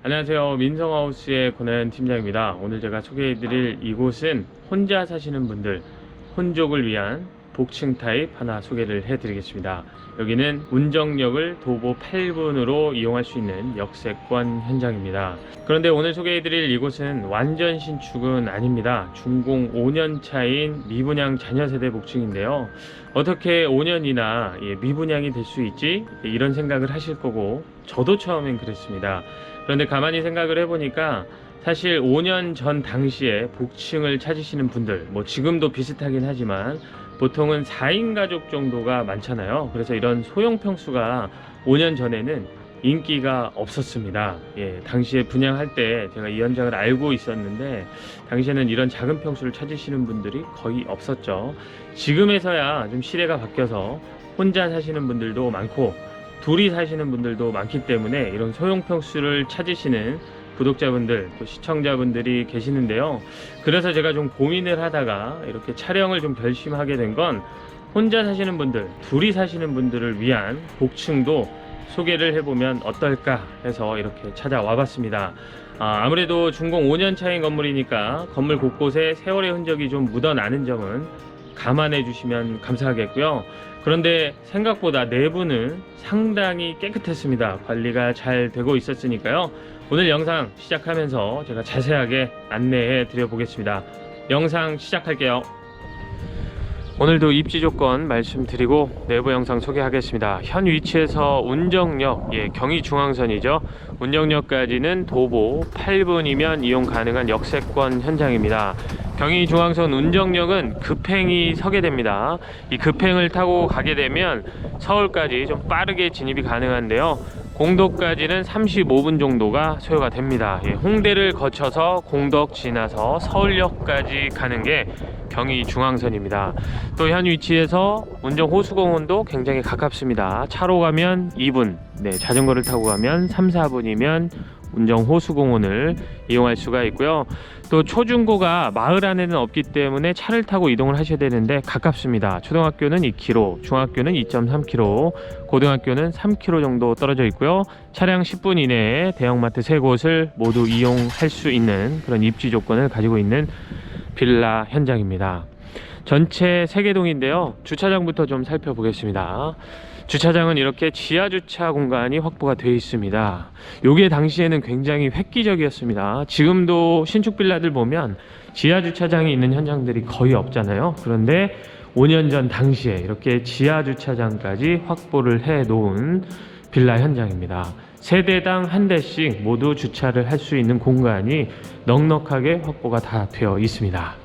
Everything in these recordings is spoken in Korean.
안녕하세요. 민성하우스의 권하연 팀장입니다. 오늘 제가 소개해드릴 이곳은 혼자 사시는 분들, 혼족을 위한 복층 타입 하나 소개를 해드리겠습니다. 여기는 운정역을 도보 8분으로 이용할 수 있는 역세권 현장입니다. 그런데 오늘 소개해드릴 이곳은 완전 신축은 아닙니다. 준공 5년 차인 미분양 자녀세대 복층인데요. 어떻게 5년이나 미분양이 될 수 있지? 이런 생각을 하실 거고, 저도 처음엔 그랬습니다. 그런데 가만히 생각을 해보니까 사실 5년 전 당시에 복층을 찾으시는 분들, 지금도 비슷하긴 하지만 보통은 4인 가족 정도가 많잖아요. 그래서 이런 소형 평수가 5년 전에는 인기가 없었습니다. 당시에 분양할 때 제가 이 현장을 알고 있었는데 당시에는 이런 작은 평수를 찾으시는 분들이 거의 없었죠. 지금에서야 좀 시대가 바뀌어서 혼자 사시는 분들도 많고 둘이 사시는 분들도 많기 때문에 이런 소형 평수를 찾으시는 구독자분들 또 시청자분들이 계시는데요. 그래서 제가 좀 고민을 하다가 이렇게 촬영을 좀 결심하게 된 건 혼자 사시는 분들, 둘이 사시는 분들을 위한 복층도 소개를 해보면 어떨까 해서 이렇게 찾아와 봤습니다. 아무래도 준공 5년 차인 건물이니까 건물 곳곳에 세월의 흔적이 좀 묻어나는 점은 감안해 주시면 감사하겠고요. 그런데 생각보다 내부는 상당히 깨끗했습니다. 관리가 잘 되고 있었으니까요. 오늘 영상 시작하면서 제가 자세하게 안내해 드려 보겠습니다. 영상 시작할게요. 오늘도 입지 조건 말씀드리고 내부 영상 소개하겠습니다. 현 위치에서 운정역, 경의중앙선이죠. 운정역까지는 도보 8분이면 이용 가능한 역세권 현장입니다. 경의중앙선 운정역은 급행이 서게 됩니다. 이 급행을 타고 가게 되면 서울까지 좀 빠르게 진입이 가능한데요. 공덕까지는 35분 정도가 소요가 됩니다. 홍대를 거쳐서 공덕 지나서 서울역까지 가는 게 경의중앙선입니다. 또 현 위치에서 운정호수공원도 굉장히 가깝습니다. 차로 가면 2분, 자전거를 타고 가면 3, 4분이면 운정호수공원을 이용할 수가 있고요. 또 초중고가 마을 안에는 없기 때문에 차를 타고 이동을 하셔야 되는데 가깝습니다. 초등학교는 2km, 중학교는 2.3km, 고등학교는 3km 정도 떨어져 있고요. 차량 10분 이내에 대형마트 3곳을 모두 이용할 수 있는 그런 입지 조건을 가지고 있는 빌라 현장입니다. 전체 3개동인데요. 주차장부터 좀 살펴보겠습니다. 주차장은 이렇게 지하 주차 공간이 확보가 되어 있습니다. 요게 당시에는 굉장히 획기적이었습니다. 지금도 신축 빌라들 보면 지하 주차장이 있는 현장들이 거의 없잖아요. 그런데 5년 전 당시에 이렇게 지하 주차장까지 확보를 해 놓은 빌라 현장입니다. 세대당 한 대씩 모두 주차를 할 수 있는 공간이 넉넉하게 확보가 다 되어 있습니다.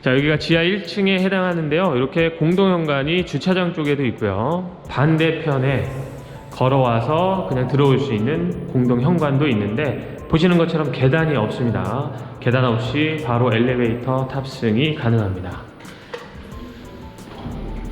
자, 여기가 지하 1층에 해당하는데요. 이렇게 공동현관이 주차장 쪽에도 있고요. 반대편에 걸어와서 그냥 들어올 수 있는 공동현관도 있는데 보시는 것처럼 계단이 없습니다. 계단 없이 바로 엘리베이터 탑승이 가능합니다.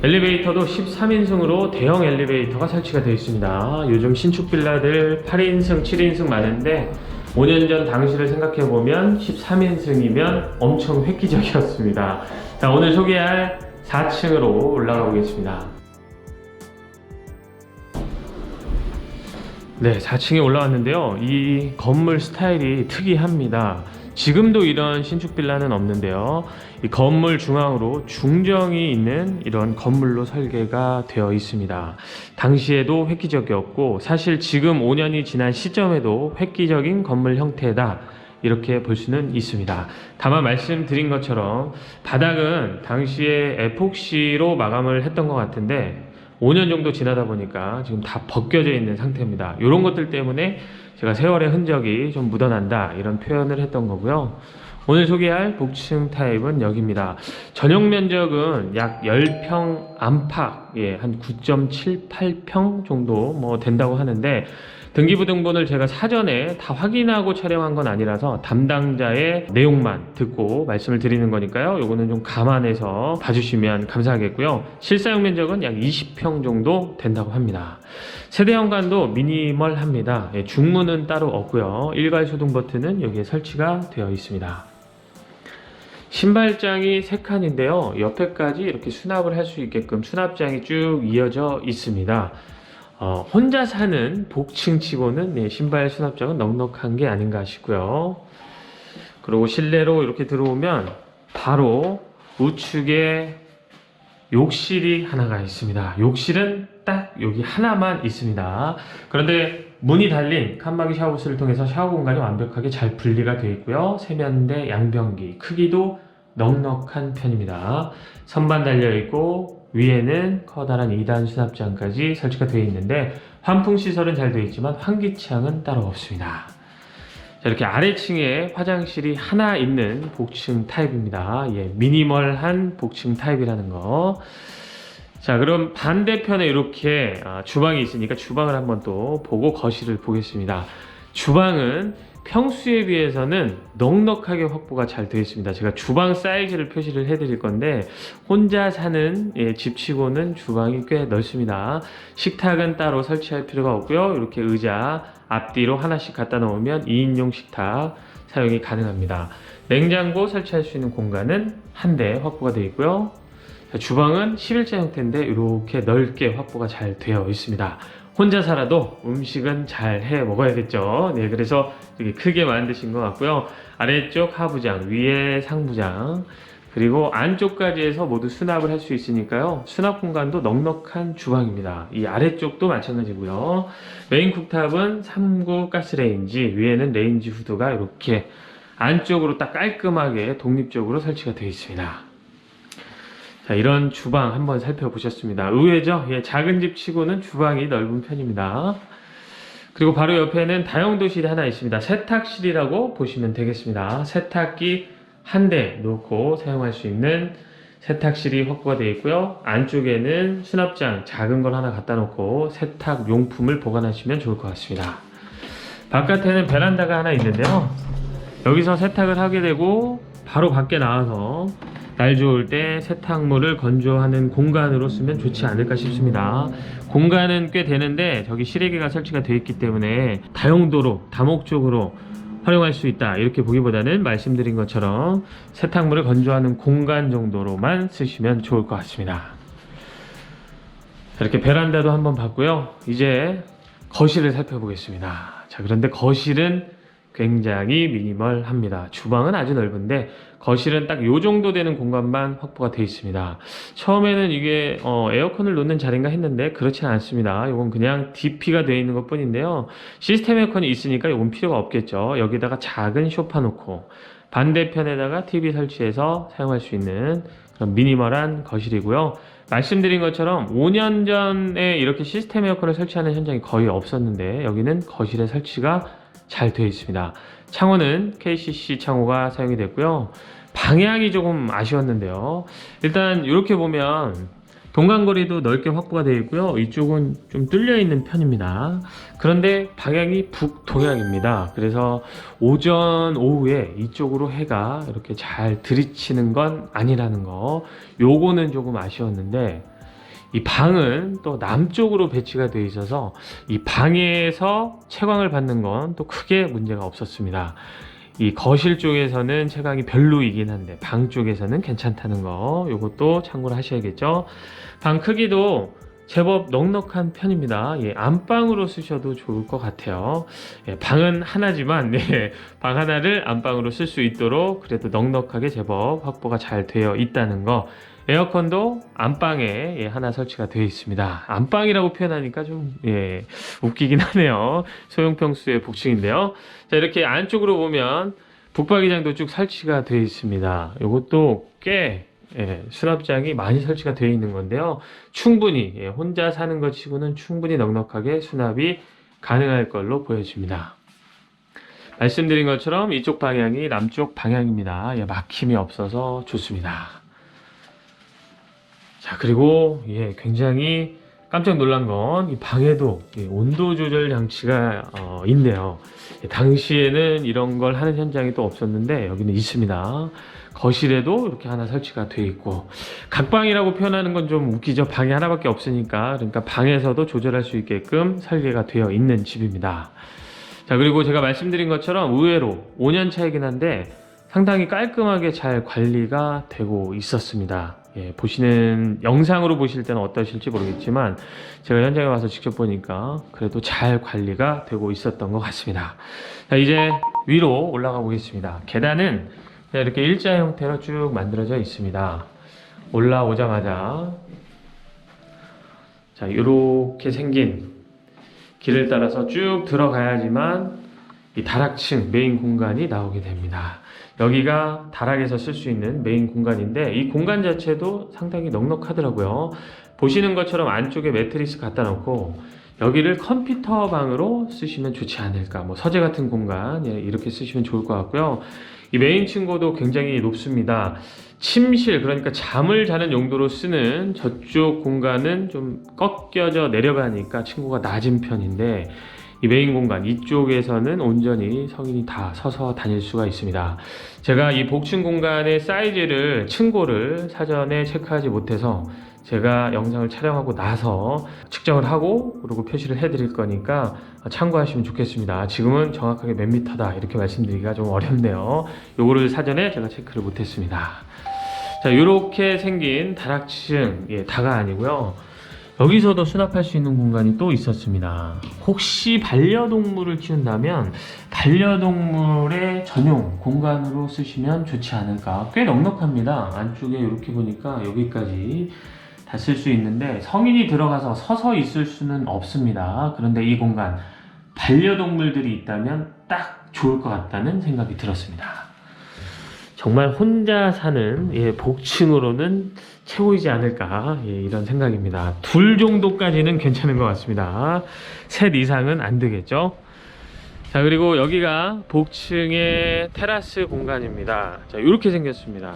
엘리베이터도 13인승으로 대형 엘리베이터가 설치가 되어 있습니다. 요즘 신축 빌라들 8인승, 7인승 많은데 5년 전 당시를 생각해보면 13인승이면 엄청 획기적이었습니다. 자, 오늘 소개할 4층으로 올라가 보겠습니다. 네, 4층에 올라왔는데요. 이 건물 스타일이 특이합니다. 지금도 이런 신축 빌라는 없는데요. 이 건물 중앙으로 중정이 있는 이런 건물로 설계가 되어 있습니다. 당시에도 획기적이었고 사실 지금 5년이 지난 시점에도 획기적인 건물 형태다, 이렇게 볼 수는 있습니다. 다만 말씀드린 것처럼 바닥은 당시에 에폭시로 마감을 했던 것 같은데 5년 정도 지나다 보니까 지금 다 벗겨져 있는 상태입니다. 이런 것들 때문에 제가 세월의 흔적이 좀 묻어난다, 이런 표현을 했던 거고요. 오늘 소개할 복층 타입은 여기입니다. 전용 면적은 약 10평 안팎, 한 9.78평 정도 된다고 하는데 등기부등본을 제가 사전에 다 확인하고 촬영한 건 아니라서 담당자의 내용만 듣고 말씀을 드리는 거니까요. 요거는 좀 감안해서 봐주시면 감사하겠고요. 실사용 면적은 약 20평 정도 된다고 합니다. 세대 현관도 미니멀합니다. 중문은 따로 없고요. 일괄 소등 버튼은 여기에 설치가 되어 있습니다. 신발장이 3칸인데요. 옆에까지 이렇게 수납을 할 수 있게끔 수납장이 쭉 이어져 있습니다. 혼자 사는 복층치고는 신발 수납장은 넉넉한 게 아닌가 싶고요. 그리고 실내로 이렇게 들어오면 바로 우측에 욕실이 하나가 있습니다. 욕실은 딱 여기 하나만 있습니다. 그런데 문이 달린 칸막이 샤워부스를 통해서 샤워 공간이 완벽하게 잘 분리가 되어 있고요. 세면대, 양변기, 크기도 넉넉한 편입니다. 선반 달려 있고 위에는 커다란 2단 수납장까지 설치가 되어 있는데 환풍 시설은 잘 되어 있지만 환기창은 따로 없습니다. 자, 이렇게 아래층에 화장실이 하나 있는 복층 타입입니다. 미니멀한 복층 타입이라는 거. 자, 그럼 반대편에 이렇게 주방이 있으니까 주방을 한번 또 보고 거실을 보겠습니다. 주방은 평수에 비해서는 넉넉하게 확보가 잘 되어 있습니다. 제가 주방 사이즈를 표시를 해드릴 건데 혼자 사는 집치고는 주방이 꽤 넓습니다. 식탁은 따로 설치할 필요가 없고요. 이렇게 의자 앞뒤로 하나씩 갖다 놓으면 2인용 식탁 사용이 가능합니다. 냉장고 설치할 수 있는 공간은 한 대 확보가 되어 있고요. 자, 주방은 11자 형태인데 이렇게 넓게 확보가 잘 되어 있습니다. 혼자 살아도 음식은 잘 해 먹어야겠죠. 네, 그래서 되게 크게 만드신 것 같고요. 아래쪽 하부장, 위에 상부장, 그리고 안쪽까지 해서 모두 수납을 할 수 있으니까요. 수납 공간도 넉넉한 주방입니다. 이 아래쪽도 마찬가지고요. 메인 쿡탑은 3구 가스레인지, 위에는 레인지 후드가 이렇게 안쪽으로 딱 깔끔하게 독립적으로 설치가 되어 있습니다. 자, 이런 주방 한번 살펴보셨습니다. 의외죠? 작은 집 치고는 주방이 넓은 편입니다. 그리고 바로 옆에는 다용도실이 하나 있습니다. 세탁실이라고 보시면 되겠습니다. 세탁기 한 대 놓고 사용할 수 있는 세탁실이 확보가 되어 있고요. 안쪽에는 수납장 작은 걸 하나 갖다 놓고 세탁 용품을 보관하시면 좋을 것 같습니다. 바깥에는 베란다가 하나 있는데요. 여기서 세탁을 하게 되고 바로 밖에 나와서 날 좋을 때 세탁물을 건조하는 공간으로 쓰면 좋지 않을까 싶습니다. 공간은 꽤 되는데 저기 실외기가 설치가 되어 있기 때문에 다용도로 다목적으로 활용할 수 있다 이렇게 보기보다는 말씀드린 것처럼 세탁물을 건조하는 공간 정도로만 쓰시면 좋을 것 같습니다. 이렇게 베란다도 한번 봤고요. 이제 거실을 살펴보겠습니다. 자, 그런데 거실은 굉장히 미니멀합니다. 주방은 아주 넓은데 거실은 딱 요 정도 되는 공간만 확보가 되어 있습니다. 처음에는 이게 에어컨을 놓는 자리인가 했는데 그렇지는 않습니다. 이건 그냥 DP가 되어 있는 것 뿐인데요. 시스템 에어컨이 있으니까 이건 필요가 없겠죠. 여기다가 작은 소파 놓고 반대편에다가 TV 설치해서 사용할 수 있는 그런 미니멀한 거실이고요. 말씀드린 것처럼 5년 전에 이렇게 시스템 에어컨을 설치하는 현장이 거의 없었는데 여기는 거실에 설치가 잘 되어 있습니다. 창호는 KCC 창호가 사용이 됐고요. 방향이 조금 아쉬웠는데요. 일단 이렇게 보면 동간거리도 넓게 확보가 되어 있고요. 이쪽은 좀 뚫려 있는 편입니다. 그런데 방향이 북동향입니다. 그래서 오전 오후에 이쪽으로 해가 이렇게 잘 들이치는 건 아니라는 거, 요거는 조금 아쉬웠는데 이 방은 또 남쪽으로 배치가 되어 있어서 이 방에서 채광을 받는 건 또 크게 문제가 없었습니다. 이 거실 쪽에서는 채광이 별로이긴 한데 방 쪽에서는 괜찮다는 거, 요것도 참고를 하셔야겠죠. 방 크기도 제법 넉넉한 편입니다. 안방으로 쓰셔도 좋을 것 같아요. 방은 하나지만 방 하나를 안방으로 쓸 수 있도록 그래도 넉넉하게 제법 확보가 잘 되어 있다는 거. 에어컨도 안방에 하나 설치가 되어 있습니다. 안방이라고 표현하니까 좀 웃기긴 하네요. 소형평수의 복층인데요. 자, 이렇게 안쪽으로 보면 북박이장도 쭉 설치가 되어 있습니다. 이것도 꽤 수납장이 많이 설치가 되어 있는 건데요. 충분히 혼자 사는 것 치고는 충분히 넉넉하게 수납이 가능할 걸로 보여집니다. 말씀드린 것처럼 이쪽 방향이 남쪽 방향입니다. 막힘이 없어서 좋습니다. 자, 그리고 굉장히 깜짝 놀란 건 이 방에도 온도 조절 장치가 있네요. 당시에는 이런 걸 하는 현장이 또 없었는데 여기는 있습니다. 거실에도 이렇게 하나 설치가 되어 있고, 각방이라고 표현하는 건 좀 웃기죠. 방이 하나밖에 없으니까. 그러니까 방에서도 조절할 수 있게끔 설계가 되어 있는 집입니다. 자, 그리고 제가 말씀드린 것처럼 의외로 5년 차이긴 한데 상당히 깔끔하게 잘 관리가 되고 있었습니다. 보시는 영상으로 보실 때는 어떠실지 모르겠지만 제가 현장에 와서 직접 보니까 그래도 잘 관리가 되고 있었던 것 같습니다. 자, 이제 위로 올라가 보겠습니다. 계단은 이렇게 일자 형태로 쭉 만들어져 있습니다. 올라오자마자 자, 이렇게 생긴 길을 따라서 쭉 들어가야지만 이 다락층 메인 공간이 나오게 됩니다. 여기가 다락에서 쓸 수 있는 메인 공간인데 이 공간 자체도 상당히 넉넉하더라고요. 보시는 것처럼 안쪽에 매트리스 갖다 놓고 여기를 컴퓨터 방으로 쓰시면 좋지 않을까, 뭐 서재 같은 공간 이렇게 쓰시면 좋을 것 같고요. 이 메인 층고도 굉장히 높습니다. 침실, 그러니까 잠을 자는 용도로 쓰는 저쪽 공간은 좀 꺾여져 내려가니까 층고가 낮은 편인데 이 메인 공간 이쪽에서는 온전히 성인이 다 서서 다닐 수가 있습니다. 제가 이 복층 공간의 사이즈를, 층고를 사전에 체크하지 못해서 제가 영상을 촬영하고 나서 측정을 하고 그리고 표시를 해드릴 거니까 참고하시면 좋겠습니다. 지금은 정확하게 몇 미터다 이렇게 말씀드리기가 좀 어렵네요. 요거를 사전에 제가 체크를 못했습니다. 자, 이렇게 생긴 다락층, 다가 아니고요. 여기서도 수납할 수 있는 공간이 또 있었습니다. 혹시 반려동물을 키운다면 반려동물의 전용 공간으로 쓰시면 좋지 않을까. 꽤 넉넉합니다. 안쪽에 이렇게 보니까 여기까지 다 쓸 수 있는데 성인이 들어가서 서서 있을 수는 없습니다. 그런데 이 공간 반려동물들이 있다면 딱 좋을 것 같다는 생각이 들었습니다. 정말 혼자 사는 복층으로는 최고이지 않을까, 이런 생각입니다. 둘 정도까지는 괜찮은 것 같습니다. 셋 이상은 안 되겠죠. 자, 그리고 여기가 복층의 테라스 공간입니다. 자, 이렇게 생겼습니다.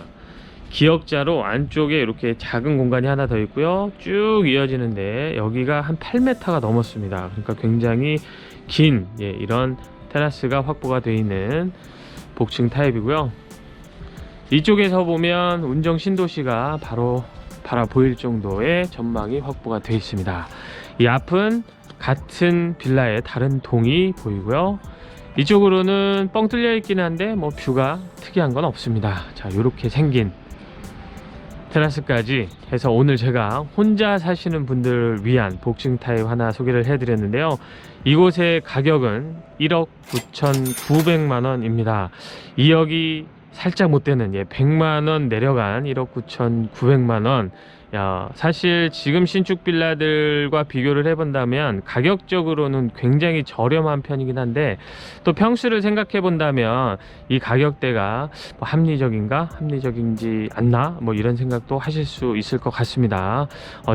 기역자로 안쪽에 이렇게 작은 공간이 하나 더 있고요. 쭉 이어지는데 여기가 한 8m가 넘었습니다. 그러니까 굉장히 긴 이런 테라스가 확보가 되어 있는 복층 타입이고요. 이쪽에서 보면 운정 신도시가 바로 보일 정도의 전망이 확보가 되어 있습니다. 이 앞은 같은 빌라의 다른 동이 보이고요. 이쪽으로는 뻥 뚫려 있긴 한데 뭐 뷰가 특이한 건 없습니다. 자, 이렇게 생긴 테라스까지 해서 오늘 제가 혼자 사시는 분들을 위한 복층 타입 하나 소개를 해드렸는데요. 이곳의 가격은 1억 9,900만 원입니다. 2억이 살짝 못 되는 100만원 내려간 1억 9,900만원. 사실 지금 신축 빌라들과 비교를 해본다면 가격적으로는 굉장히 저렴한 편이긴 한데 또 평수를 생각해 본다면 이 가격대가 뭐 합리적인지 않나, 뭐 이런 생각도 하실 수 있을 것 같습니다.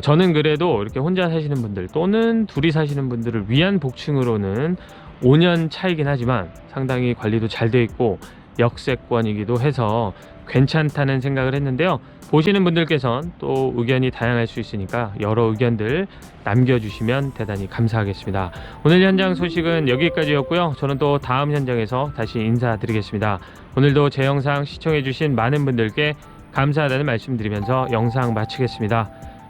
저는 그래도 이렇게 혼자 사시는 분들 또는 둘이 사시는 분들을 위한 복층으로는 5년 차이긴 하지만 상당히 관리도 잘 돼 있고 역세권이기도 해서 괜찮다는 생각을 했는데요. 보시는 분들께선 또 의견이 다양할 수 있으니까 여러 의견들 남겨주시면 대단히 감사하겠습니다. 오늘 현장 소식은 여기까지였고요. 저는 또 다음 현장에서 다시 인사드리겠습니다. 오늘도 제 영상 시청해주신 많은 분들께 감사하다는 말씀 드리면서 영상 마치겠습니다.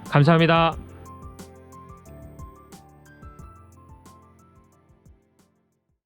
감사합니다.